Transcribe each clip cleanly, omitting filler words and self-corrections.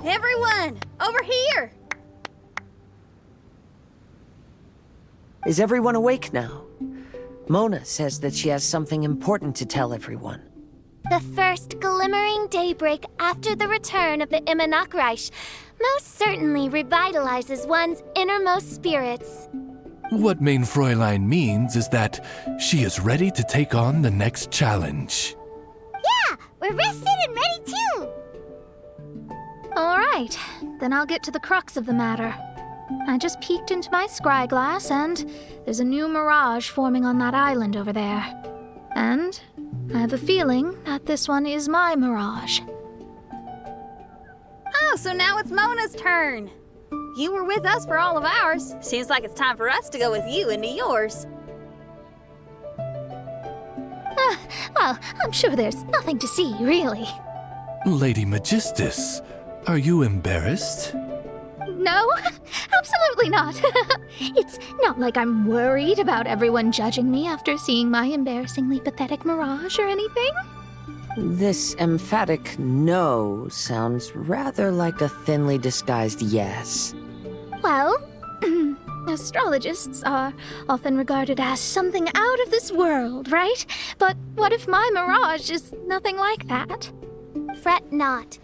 Everyone, over here! Is everyone awake now? Mona says that she has something important to tell everyone. The first glimmering daybreak after the return of the Immanakreich most certainly revitalizes one's innermost spirits. What Mein Fräulein means is that she is ready to take on the next challenge. Yeah, we're rested and ready too! All right, then I'll get to the crux of the matter. I just peeked into my scry glass and there's a new mirage forming on that island over there. And I have a feeling that this one is my mirage. Oh, so now it's Mona's turn. You were with us for all of ours. Seems like it's time for us to go with you into yours. Well, I'm sure there's nothing to see, really. Lady Magistus, are you embarrassed? No, absolutely not. It's not like I'm worried about everyone judging me after seeing my embarrassingly pathetic mirage or anything. This emphatic no sounds rather like a thinly disguised yes. Well, astrologists are often regarded as something out of this world, right? But what if my mirage is nothing like that? Fret not.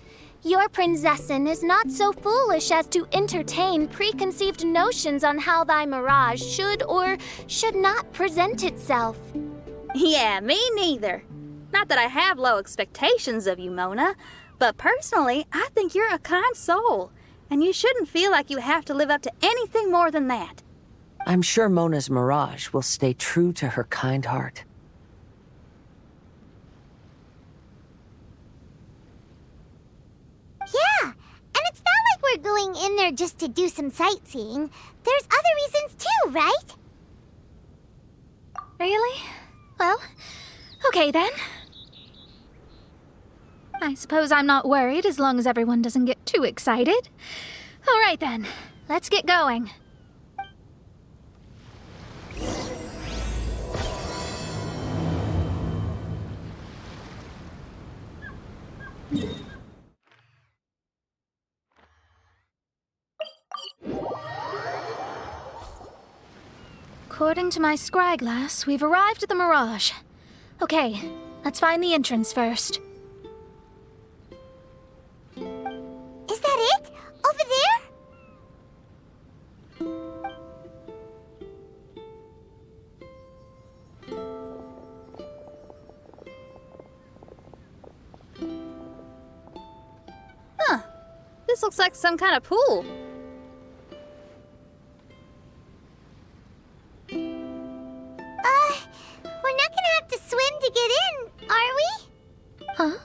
Your prinzessin is not so foolish as to entertain preconceived notions on how thy mirage should or should not present itself. Yeah, me neither. Not that I have low expectations of you, Mona, but personally, I think you're a kind soul, and you shouldn't feel like you have to live up to anything more than that. I'm sure Mona's mirage will stay true to her kind heart. Yeah, and it's not like we're going in there just to do some sightseeing. There's other reasons too, right? Really? Well, okay then. I suppose I'm not worried as long as everyone doesn't get too excited. All right then, let's get going. According to my scry glass, we've arrived at the mirage. Okay, let's find the entrance first. Is that it? Over there? Huh. This looks like some kind of pool. We're not gonna have to swim to get in, are we? Huh?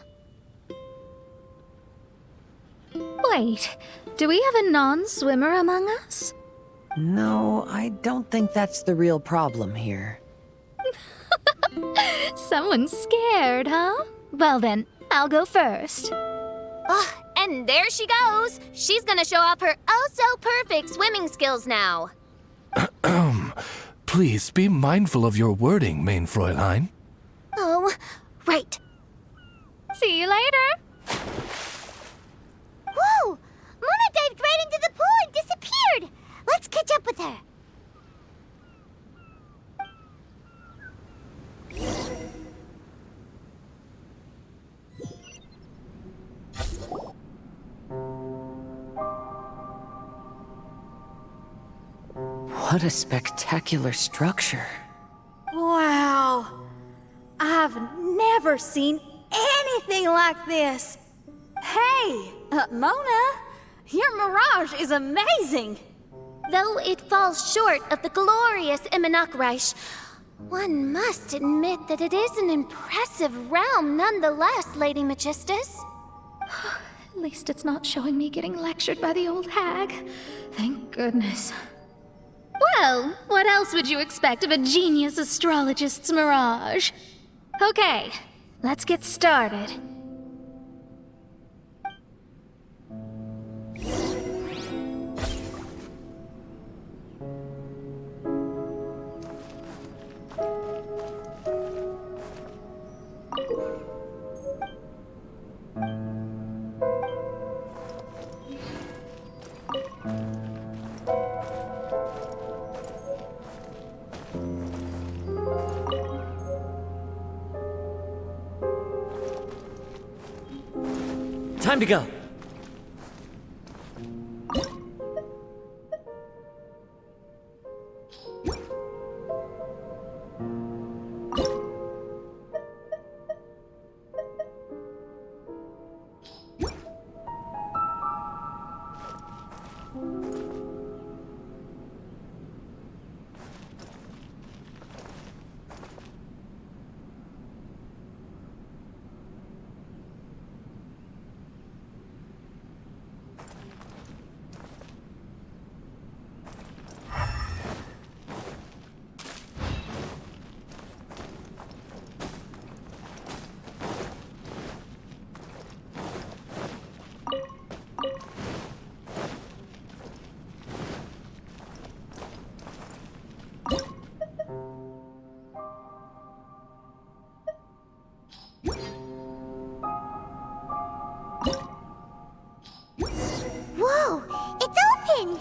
Wait, do we have a non-swimmer among us? No, I don't think that's the real problem here. Someone's scared, huh? Well then, I'll go first. Oh, and there she goes. She's gonna show off her oh-so-perfect swimming skills now. Please be mindful of your wording, Mein Fräulein. Oh, right. See you later. Whoa! Mona dived right into the pool and disappeared. Let's catch up with her. What a spectacular structure. Wow. I've never seen anything like this. Hey, Mona, your mirage is amazing. Though it falls short of the glorious Immanakreich, one must admit that it is an impressive realm nonetheless, Lady Magistus. At least it's not showing me getting lectured by the old hag. Thank goodness. Well, what else would you expect of a genius astrologist's mirage? Okay, let's get started. Time to go. Whoa! It's open!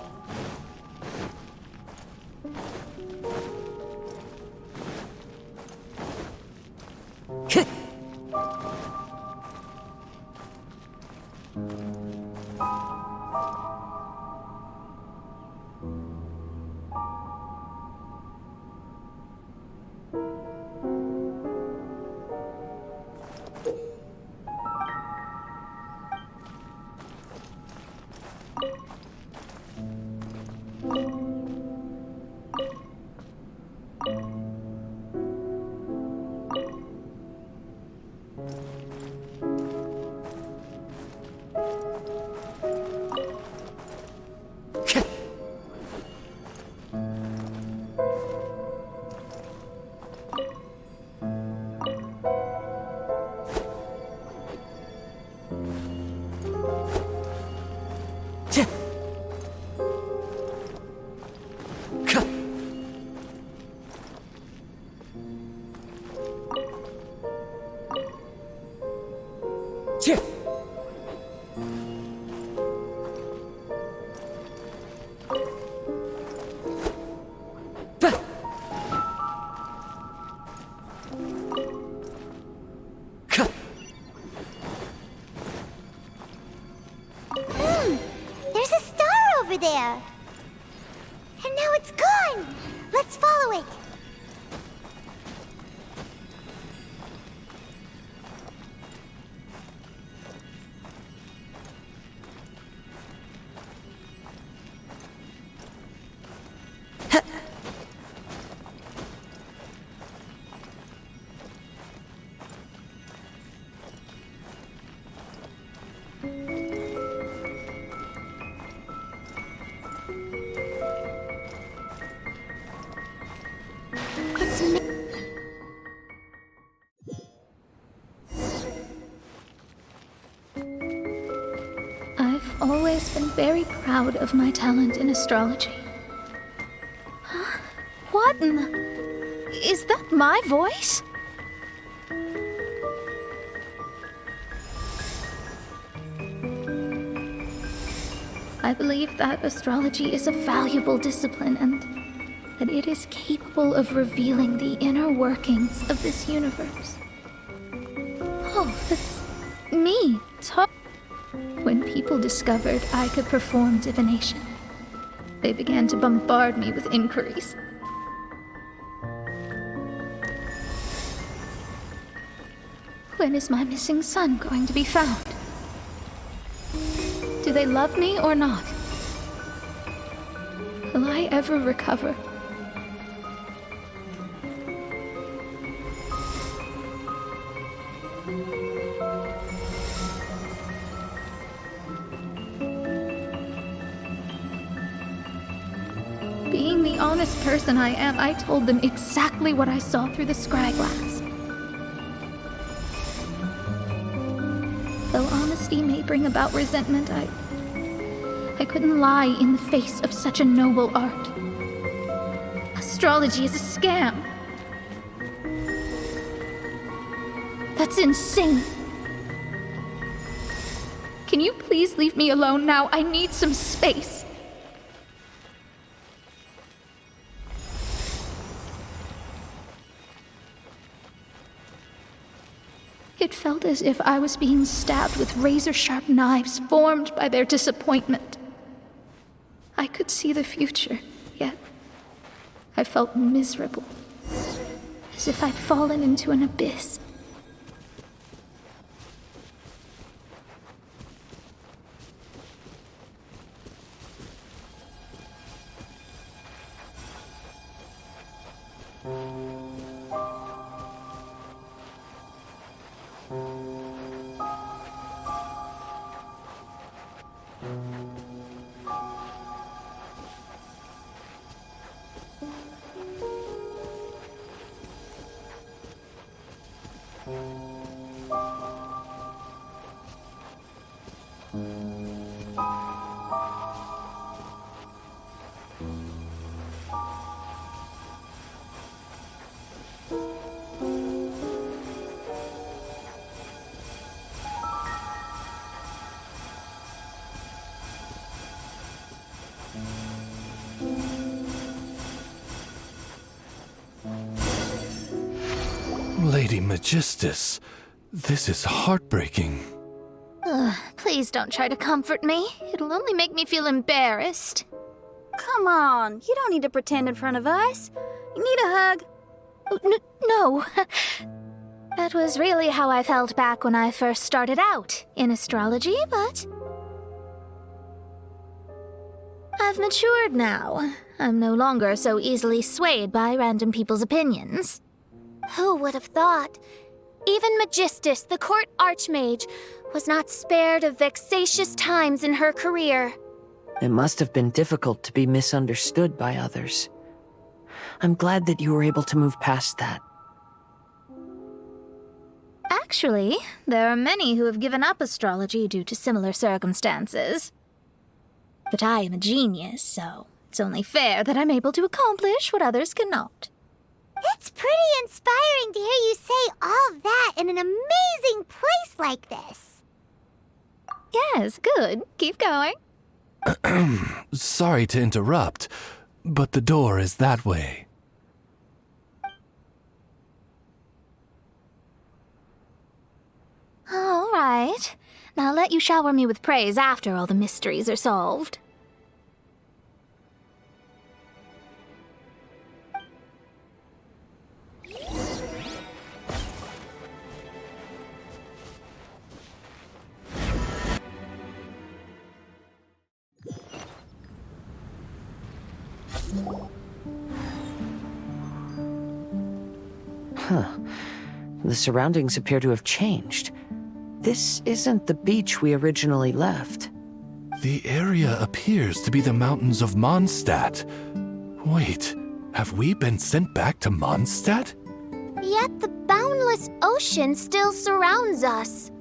There's a star over there. And now it's gone. Let's follow it. I've always been very proud of my talent in astrology. Huh? What in the... Is that my voice? I believe that astrology is a valuable discipline and that it is capable of revealing the inner workings of this universe. Oh, that's me. When people discovered I could perform divination, they began to bombard me with inquiries. When is my missing son going to be found? Do they love me or not? Will I ever recover? Being the honest person I am, I told them exactly what I saw through the scryglass. Though honesty may bring about resentment, I couldn't lie in the face of such a noble art. Astrology is a scam. That's insane. Can you please leave me alone now? I need some space. It It felt as if I was being stabbed with razor-sharp knives formed by their disappointment. I could see the future, yet I felt miserable, as if I'd fallen into an abyss. Lady Magistus, this is heartbreaking. Please don't try to comfort me. It'll only make me feel embarrassed. Come on, you don't need to pretend in front of us. You need a hug. No. That was really how I felt back when I first started out in astrology, but I've matured now. I'm no longer so easily swayed by random people's opinions. Who would have thought? Even Magistus, the court archmage, was not spared of vexatious times in her career. It must have been difficult to be misunderstood by others. I'm glad that you were able to move past that. Actually, there are many who have given up astrology due to similar circumstances. But I am a genius, so it's only fair that I'm able to accomplish what others cannot. It's pretty inspiring to hear you say all that in an amazing place like this. Yes, good. Keep going. Sorry to interrupt, but the door is that way. All right. Now I'll let you shower me with praise after all the mysteries are solved. The surroundings appear to have changed. This isn't the beach we originally left. The area appears to be the mountains of Mondstadt. Wait, have we been sent back to Mondstadt? Yet the boundless ocean still surrounds us.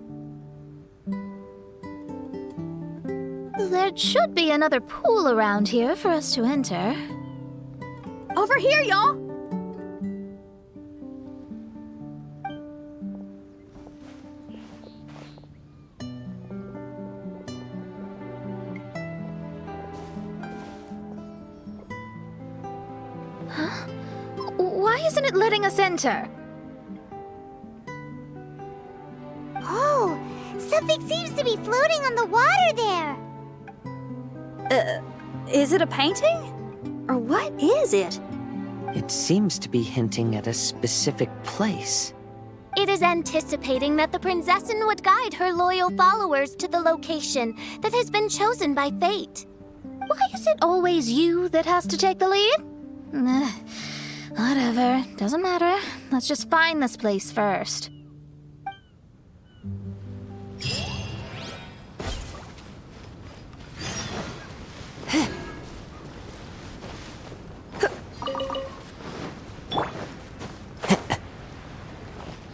There should be another pool around here for us to enter. Over here, y'all. Why isn't it letting us enter? Oh, something seems to be floating on the water there. Is it a painting? Or what is it? It seems to be hinting at a specific place. It is anticipating that the Prinzessin would guide her loyal followers to the location that has been chosen by fate. Why is it always you that has to take the lead? Whatever, doesn't matter. Let's just find this place first.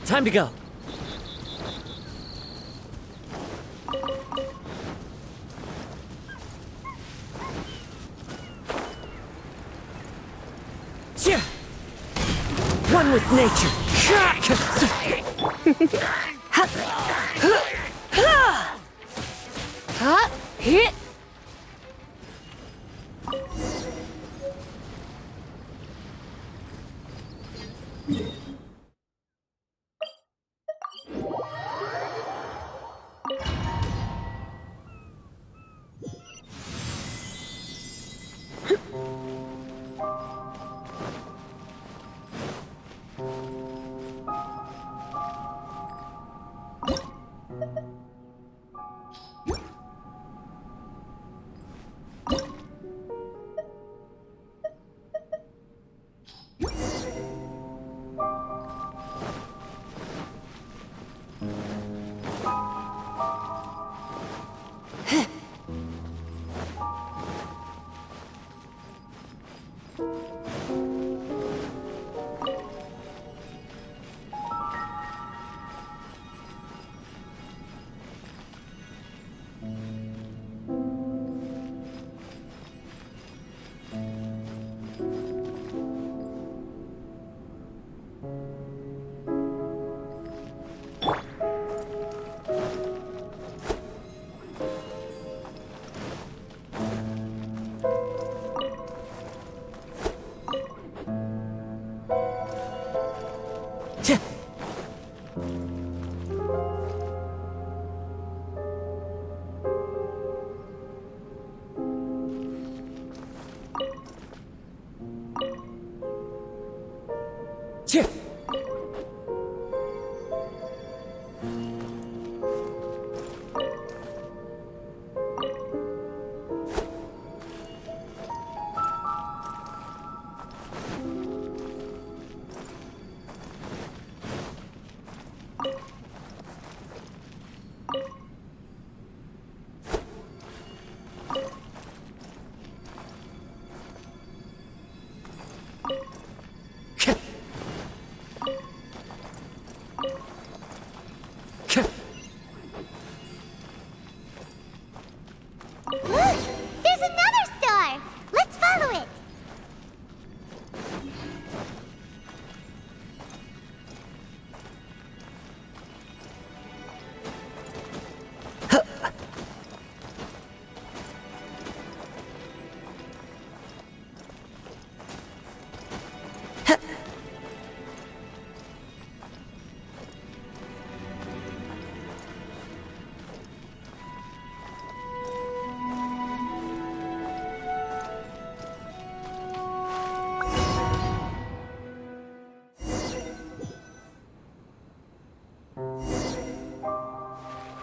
Time to go. One with nature. Look! There's another star! Let's follow it!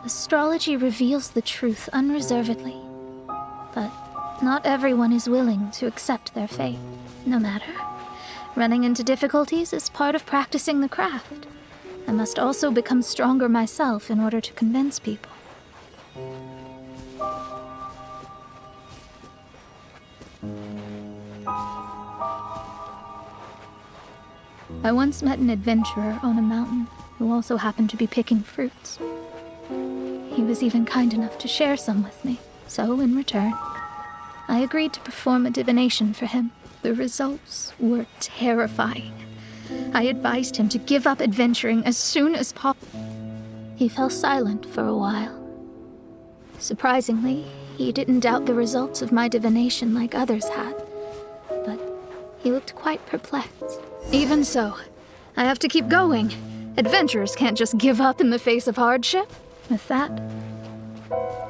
Astrology reveals the truth unreservedly, but not everyone is willing to accept their fate, no matter. Running into difficulties is part of practicing the craft. I must also become stronger myself in order to convince people. I once met an adventurer on a mountain who also happened to be picking fruits. He was even kind enough to share some with me, so in return, I agreed to perform a divination for him. The results were terrifying. I advised him to give up adventuring as soon as possible. He fell silent for a while. Surprisingly, he didn't doubt the results of my divination like others had, but he looked quite perplexed. Even so, I have to keep going. Adventurers can't just give up in the face of hardship. With that,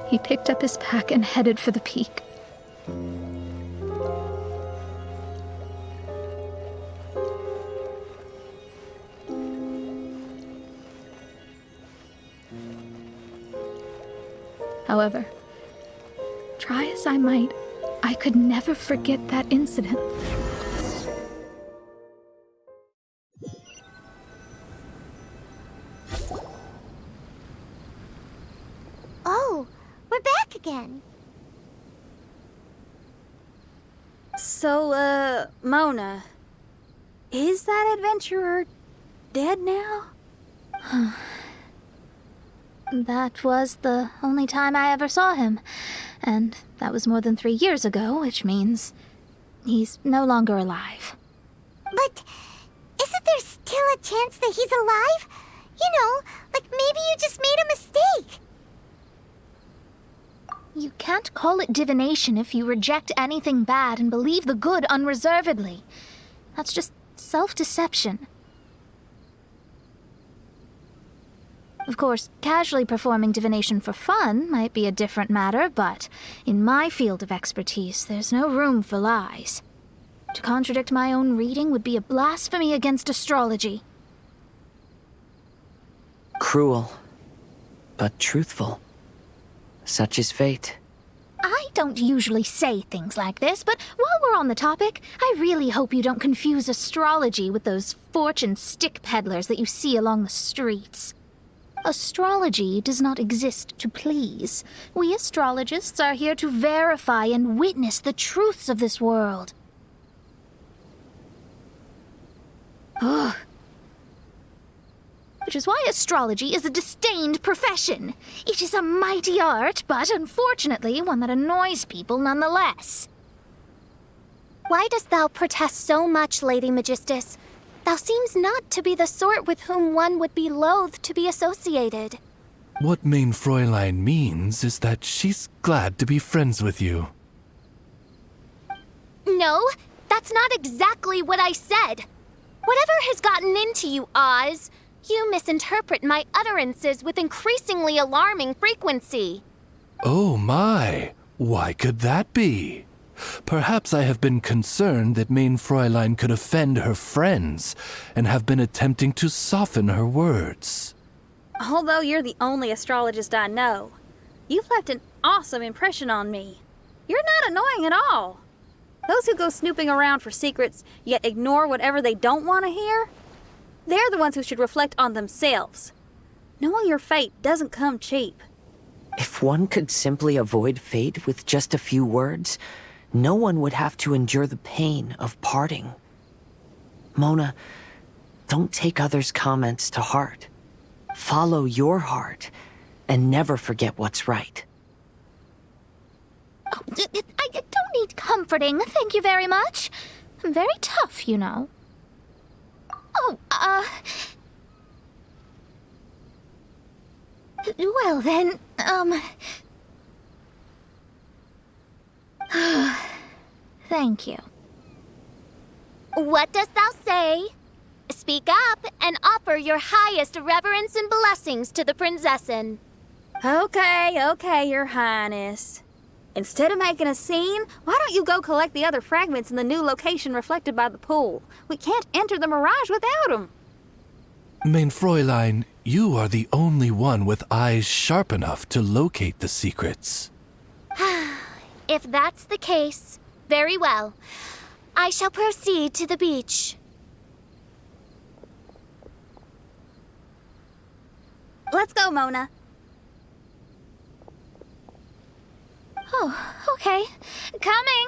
he picked up his pack and headed for the peak. However, try as I might, I could never forget that incident. Oh, we're back again. So, Mona, is that adventurer dead now? That was the only time I ever saw him, and that was more than 3 years ago, which means he's no longer alive. But isn't there still a chance that he's alive? You know, like maybe you just made a mistake. You can't call it divination if you reject anything bad and believe the good unreservedly. That's just self-deception. Of course, casually performing divination for fun might be a different matter, but in my field of expertise, there's no room for lies. To contradict my own reading would be a blasphemy against astrology. Cruel, but truthful. Such is fate. I don't usually say things like this, but while we're on the topic, I really hope you don't confuse astrology with those fortune stick peddlers that you see along the streets. Astrology does not exist to please. We astrologists are here to verify and witness the truths of this world. Ugh. Which is why astrology is a disdained profession. It is a mighty art, but unfortunately one that annoys people nonetheless. Why dost thou protest so much, Lady Magistus? Thou seems not to be the sort with whom one would be loath to be associated. What mein Fräulein means is that she's glad to be friends with you. No, that's not exactly what I said. Whatever has gotten into you, Oz? You misinterpret my utterances with increasingly alarming frequency. Oh my, why could that be? Perhaps I have been concerned that mein Fräulein could offend her friends and have been attempting to soften her words. Although you're the only astrologist I know, you've left an awesome impression on me. You're not annoying at all. Those who go snooping around for secrets, yet ignore whatever they don't want to hear, they're the ones who should reflect on themselves. Knowing your fate doesn't come cheap. If one could simply avoid fate with just a few words, no one would have to endure the pain of parting. Mona, don't take others' comments to heart. Follow your heart and never forget what's right. Oh, I don't need comforting, thank you very much. I'm very tough, you know. Oh, well then, thank you. What dost thou say? Speak up and offer your highest reverence and blessings to the Prinzessin. Okay, Your Highness. Instead of making a scene, why don't you go collect the other fragments in the new location reflected by the pool? We can't enter the mirage without them. Mein Fräulein, you are the only one with eyes sharp enough to locate the secrets. If that's the case, very well. I shall proceed to the beach. Let's go, Mona. Oh, okay. Coming!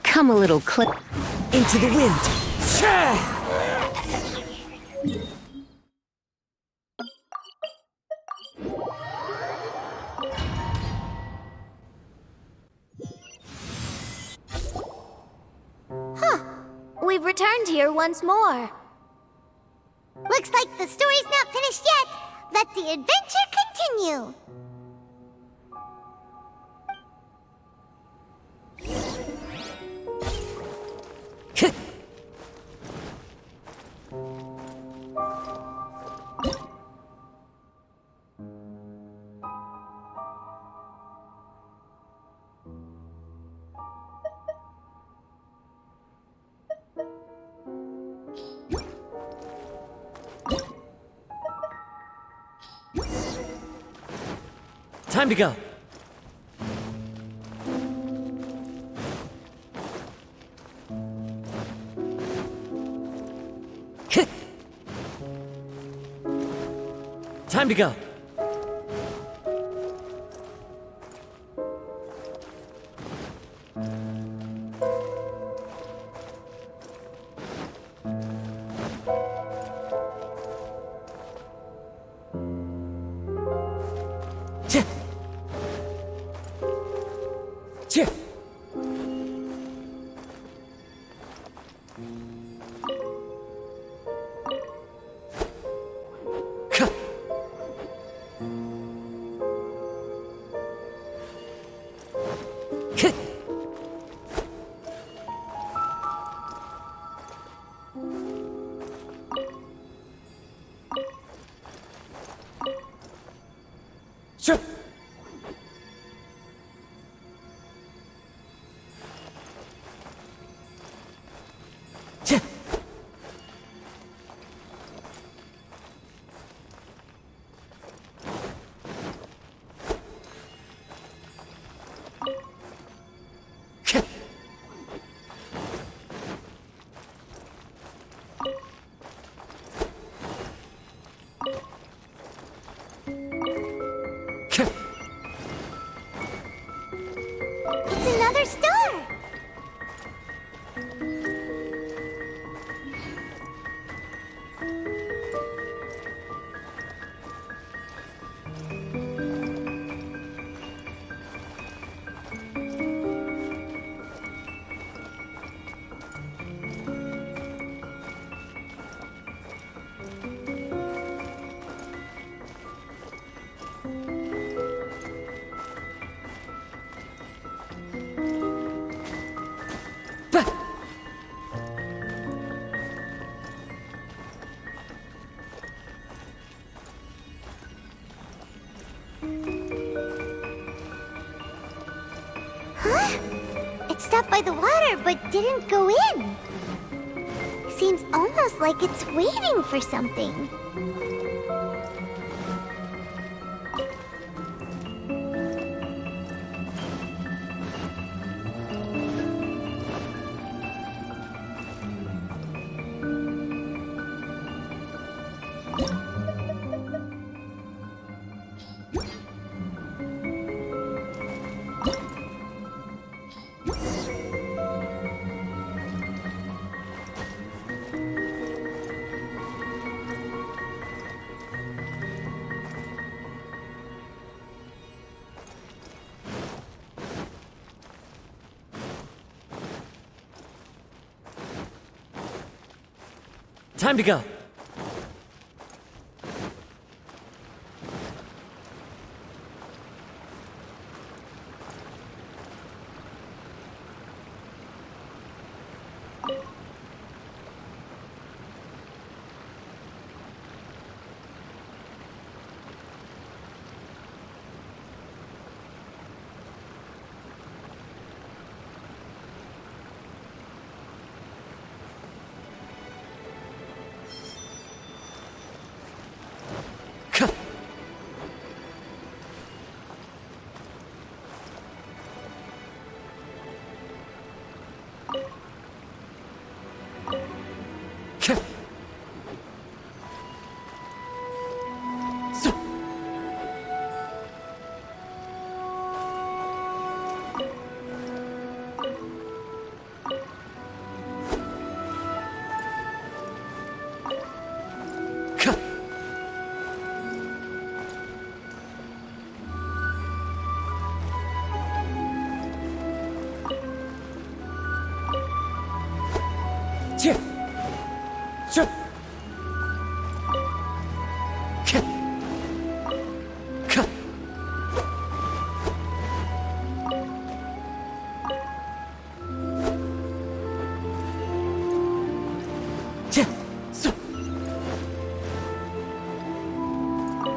Come a little into the wind. We've returned here once more. Looks like the story's not finished yet. Let the adventure continue. Time to go. Time to go. It's another star! It stopped by the water, but didn't go in. Seems almost like it's waiting for something. Time to go.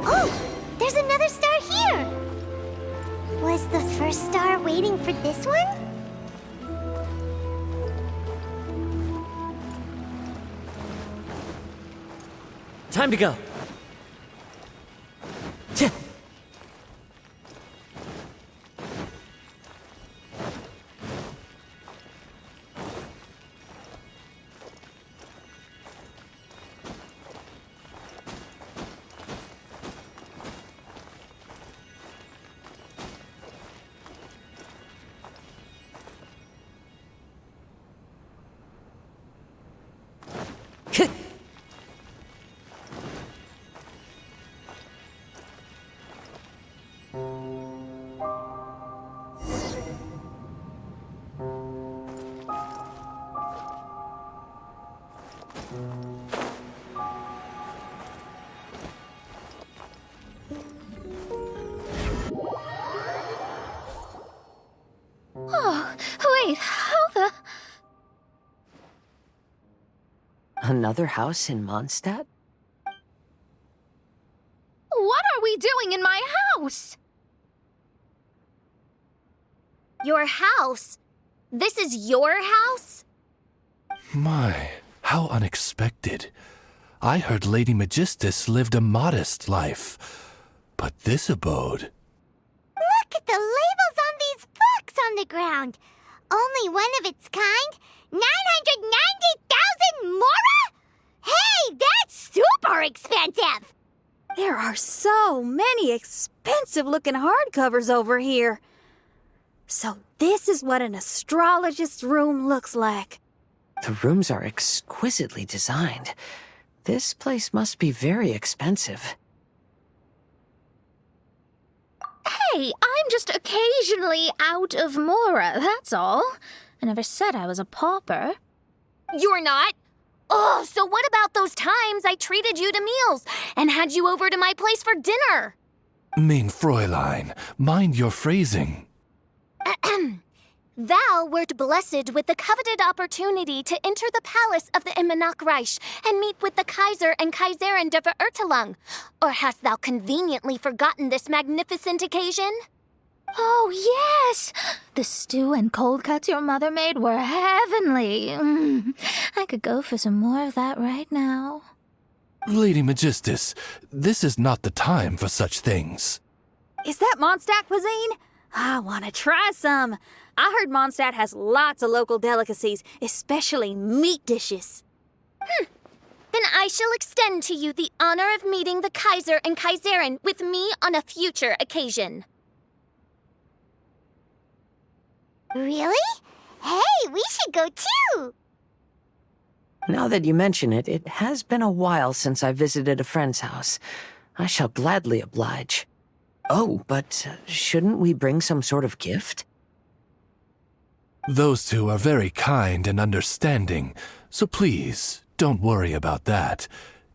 Oh, there's another star here! Was the first star waiting for this one? Time to go. Another house in Mondstadt? What are we doing in my house? Your house? This is your house? My, how unexpected. I heard Lady Magistus lived a modest life, but this abode... Look at the labels on these books on the ground. Only one of its kind? 990,000 mora? Hey, that's super expensive! There are so many expensive-looking hardcovers over here. So this is what an astrologist's room looks like. The rooms are exquisitely designed. This place must be very expensive. Hey, I'm just occasionally out of mora, that's all. I never said I was a pauper. You're not? Oh, so what about those times I treated you to meals and had you over to my place for dinner? Mein Fräulein, mind your phrasing. Thou wert blessed with the coveted opportunity to enter the palace of the Immenachreich and meet with the Kaiser and Kaiserin der Verurteilung. Or hast thou conveniently forgotten this magnificent occasion? Oh, yes! The stew and cold cuts your mother made were heavenly. I could go for some more of that right now. Lady Magistus, this is not the time for such things. Is that Mondstadt cuisine? I want to try some. I heard Mondstadt has lots of local delicacies, especially meat dishes. Then I shall extend to you the honor of meeting the Kaiser and Kaiserin with me on a future occasion. Really? Hey, we should go too! Now that you mention it, it has been a while since I visited a friend's house. I shall gladly oblige. Oh, but shouldn't we bring some sort of gift? Those two are very kind and understanding, so please, don't worry about that.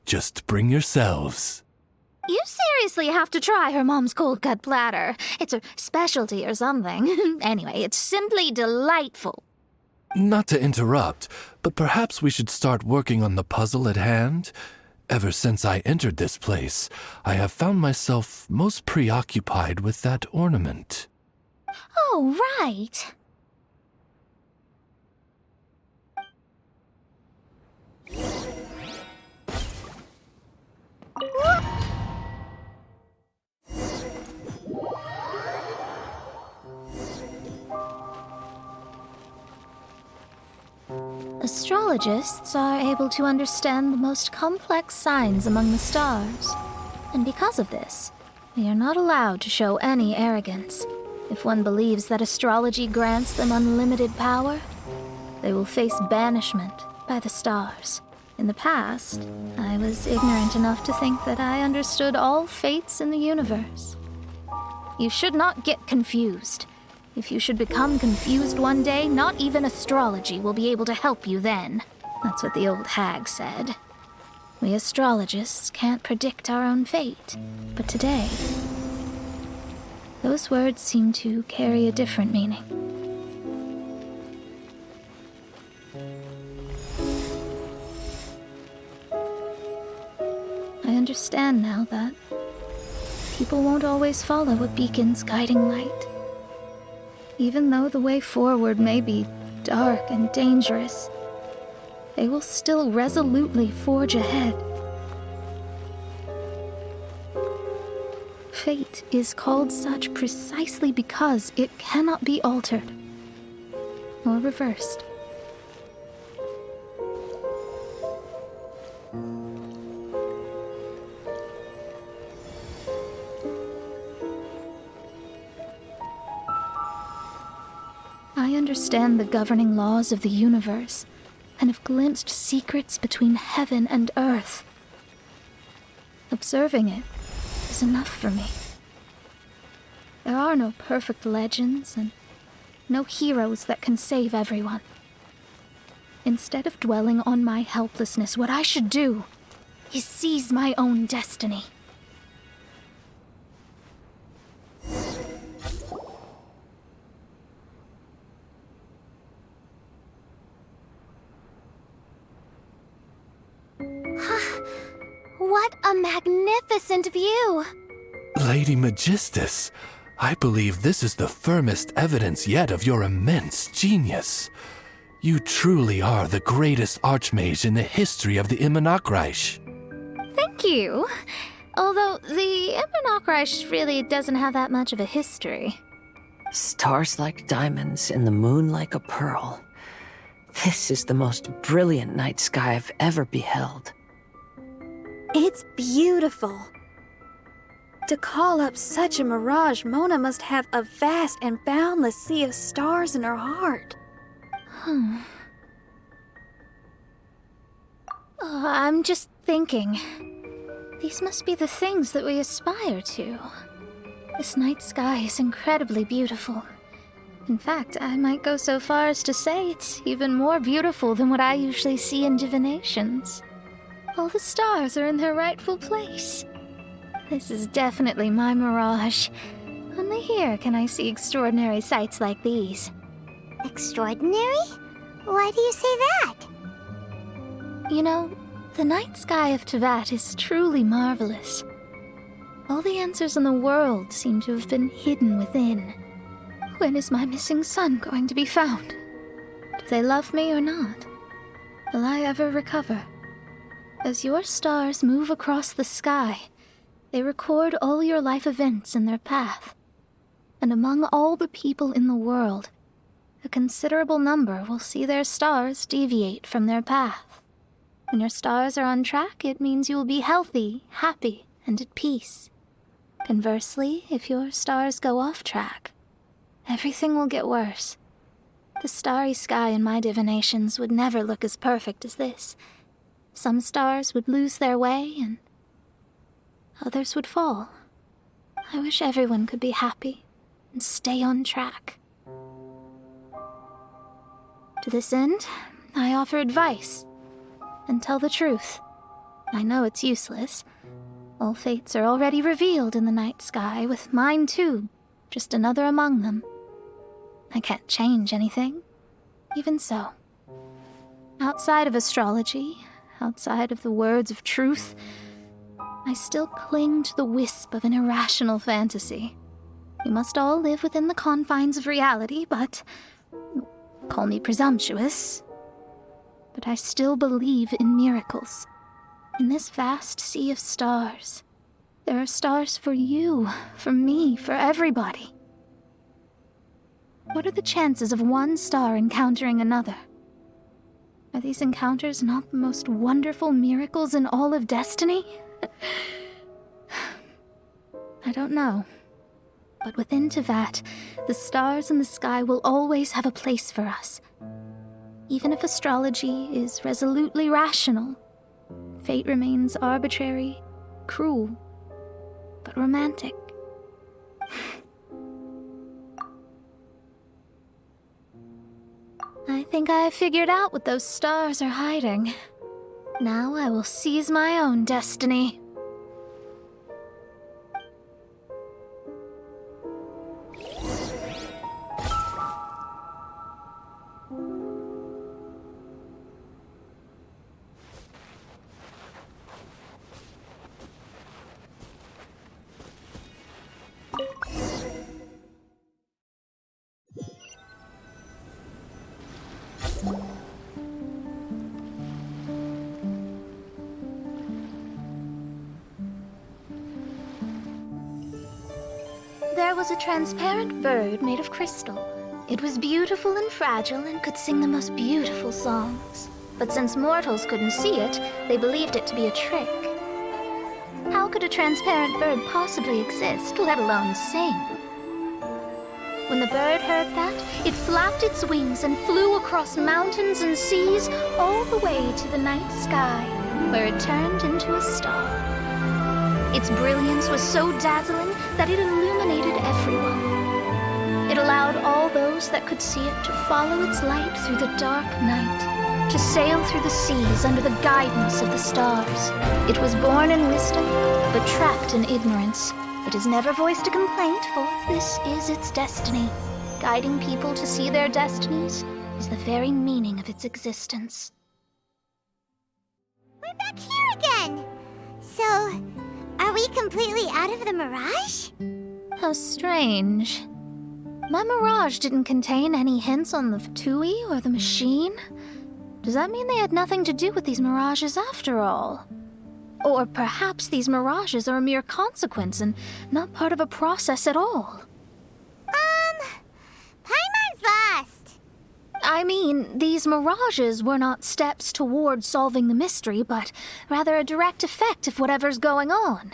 Just bring yourselves. You seriously have to try her mom's cold cut platter. It's a specialty or something. Anyway, it's simply delightful. Not to interrupt, but perhaps we should start working on the puzzle at hand? Ever since I entered this place, I have found myself most preoccupied with that ornament. Oh, right. Astrologists are able to understand the most complex signs among the stars. And because of this, they are not allowed to show any arrogance. If one believes that astrology grants them unlimited power, they will face banishment by the stars. In the past, I was ignorant enough to think that I understood all fates in the universe. You should not get confused. If you should become confused one day, not even astrology will be able to help you then. That's what the old hag said. We astrologists can't predict our own fate. But today, those words seem to carry a different meaning. I understand now that people won't always follow a beacon's guiding light. Even though the way forward may be dark and dangerous, they will still resolutely forge ahead. Fate is called such precisely because it cannot be altered or reversed. I understand the governing laws of the universe and have glimpsed secrets between heaven and earth. Observing it is enough for me. There are no perfect legends and no heroes that can save everyone. Instead of dwelling on my helplessness, what I should do is seize my own destiny. What a magnificent view! Lady Magistus, I believe this is the firmest evidence yet of your immense genius. You truly are the greatest archmage in the history of the Immonakreich. Thank you. Although the Immonakreich really doesn't have that much of a history. Stars like diamonds and the moon like a pearl. This is the most brilliant night sky I've ever beheld. It's beautiful. To call up such a mirage, Mona must have a vast and boundless sea of stars in her heart. I'm just thinking. These must be the things that we aspire to. This night sky is incredibly beautiful. In fact, I might go so far as to say it's even more beautiful than what I usually see in divinations. All the stars are in their rightful place. This is definitely my mirage. Only here can I see extraordinary sights like these. Extraordinary? Why do you say that? You know, the night sky of Teyvat is truly marvelous. All the answers in the world seem to have been hidden within. When is my missing son going to be found? Do they love me or not? Will I ever recover? As your stars move across the sky, they record all your life events in their path. And among all the people in the world, a considerable number will see their stars deviate from their path. When your stars are on track, it means you will be healthy, happy, and at peace. Conversely, if your stars go off track, everything will get worse. The starry sky in my divinations would never look as perfect as this. Some stars would lose their way, and others would fall. I wish everyone could be happy and stay on track. To this end, I offer advice and tell the truth. I know it's useless. All fates are already revealed in the night sky, with mine too, just another among them. I can't change anything. Even so, outside of astrology, outside of the words of truth, I still cling to the wisp of an irrational fantasy. We must all live within the confines of reality, but call me presumptuous. But I still believe in miracles. In this vast sea of stars, there are stars for you, for me, for everybody. What are the chances of one star encountering another? Are these encounters not the most wonderful miracles in all of destiny? I don't know. But within Teyvat, the stars in the sky will always have a place for us. Even if astrology is resolutely rational, fate remains arbitrary, cruel, but romantic. I think I have figured out what those stars are hiding. Now I will seize my own destiny. There was a transparent bird made of crystal. It was beautiful and fragile and could sing the most beautiful songs. But since mortals couldn't see it, they believed it to be a trick. How could a transparent bird possibly exist, let alone sing? When the bird heard that, it flapped its wings and flew across mountains and seas all the way to the night sky, where it turned into a star. Its brilliance was so dazzling that it illuminated everyone. It allowed all those that could see it to follow its light through the dark night, to sail through the seas under the guidance of the stars. It was born in wisdom, but trapped in ignorance. It has never voiced a complaint, for this is its destiny. Guiding people to see their destinies is the very meaning of its existence. We're back here again! So, are we completely out of the mirage? How strange. My mirage didn't contain any hints on the Fatui or the machine. Does that mean they had nothing to do with these mirages after all? Or perhaps these mirages are a mere consequence and not part of a process at all? Paimon's lost. I mean, these mirages were not steps towards solving the mystery, but rather a direct effect of whatever's going on.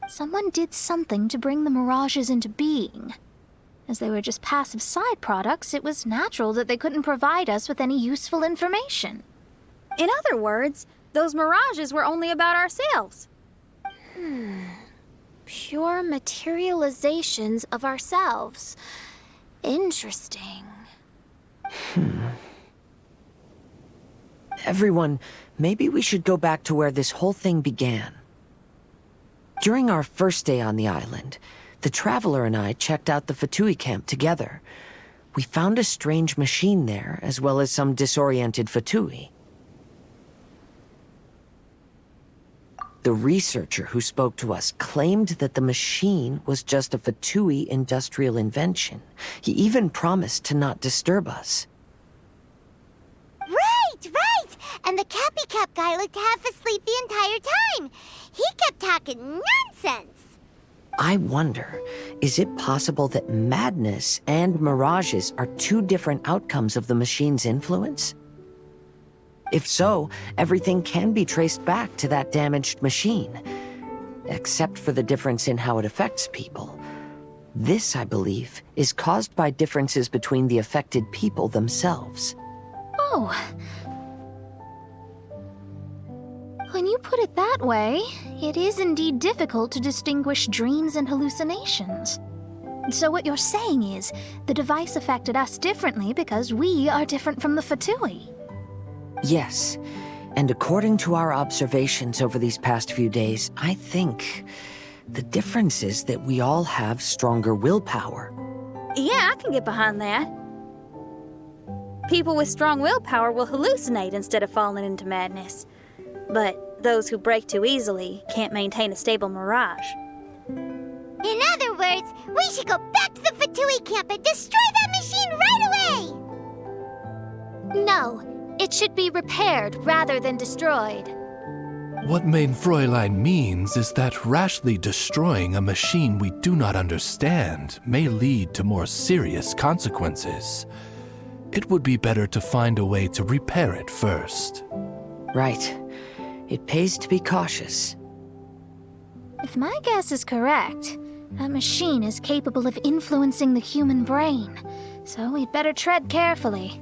Someone did something to bring the mirages into being. As they were just passive side products, it was natural that they couldn't provide us with any useful information. In other words, those mirages were only about ourselves. Pure materializations of ourselves. Interesting. Everyone, maybe we should go back to where this whole thing began. During our first day on the island, the Traveler and I checked out the Fatui camp together. We found a strange machine there, as well as some disoriented Fatui. The researcher who spoke to us claimed that the machine was just a Fatui industrial invention. He even promised to not disturb us. Right! And the Cappy Cap guy looked half asleep the entire time. He kept talking nonsense. I wonder, is it possible that madness and mirages are two different outcomes of the machine's influence? If so, everything can be traced back to that damaged machine, except for the difference in how it affects people. This, I believe, is caused by differences between the affected people themselves. Oh. When you put it that way, it is indeed difficult to distinguish dreams and hallucinations. So what you're saying is, the device affected us differently because we are different from the Fatui. Yes, and according to our observations over these past few days, I think the difference is that we all have stronger willpower. Yeah, I can get behind that. People with strong willpower will hallucinate instead of falling into madness. But those who break too easily can't maintain a stable mirage. In other words, we should go back to the Fatui camp and destroy that machine right away! No, it should be repaired rather than destroyed. What mein Fräulein means is that rashly destroying a machine we do not understand may lead to more serious consequences. It would be better to find a way to repair it first. Right. It pays to be cautious. If my guess is correct, that machine is capable of influencing the human brain, so we'd better tread carefully.